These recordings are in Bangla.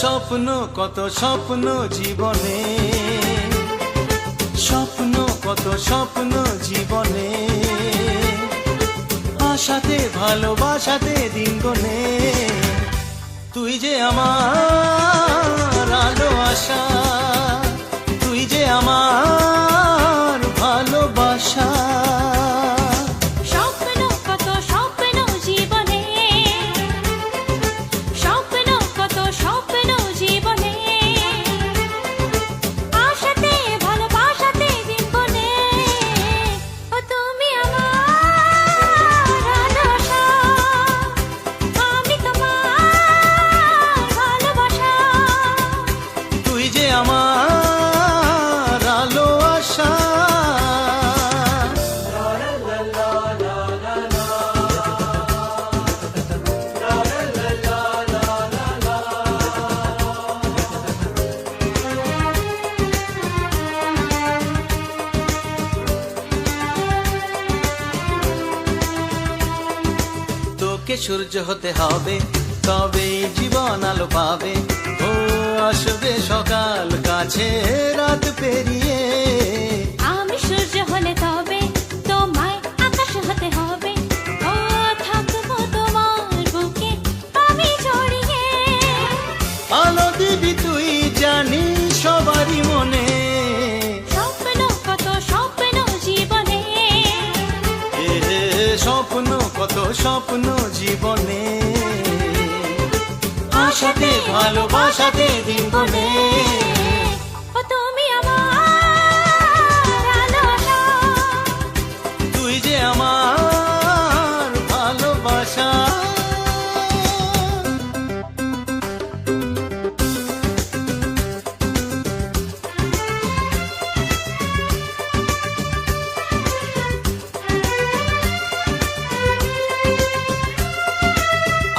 কত স্বপ্ন জীবনে, কত স্বপ্ন জীবনে, আশাতে ভালোবাসাতে দিন গনে। তুই যে আমার আলো আশা, তুই যে আমার ভালোবাসা। আমার আলো আশা। তোকে সূর্য হতে হবে, তবে জীবন আলো পাবে। ও আসবে সকাল কাছে রাত পেরিয়ে। আমি সূর্য হলে তবে তোমায় আকাশ হতে হবে। ও থাকবো তোমার বুকে আমি জড়িয়ে। আলো দিবি তুই জানি সবারই মনে। কত স্বপ্ন জীবনে, কত স্বপ্ন জীবনে, আশাতে ভালোবাসাতে দিন গনে। তুমি আমার আলো আশা, তুই যে আমার ভালোবাসা।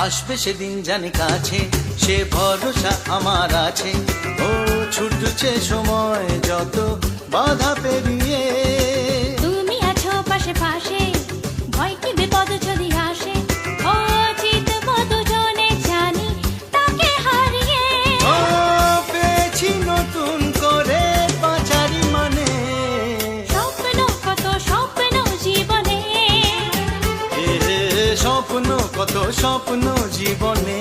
আসবে সেদিন জানি কাছে, সে ভরসা আমার আছে। ও ছুটছে সময় যত বাধা পেরিয়ে। তুমি আছো পাশে পাশে, ভয় কি বিপদ যদি আসে। ও জিতবো দুজনে জানি তাকে হারিয়ে। ও পেয়েছি নতুন করে বাঁচারি মানে। কত স্বপ্ন জীবনে, কত স্বপ্ন জীবনে,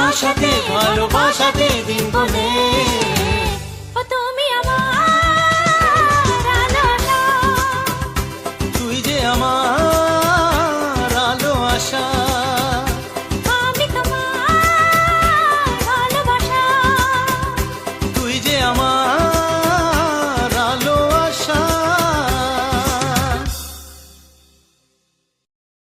আশাতে ভালোবাসাতে দিন গনে।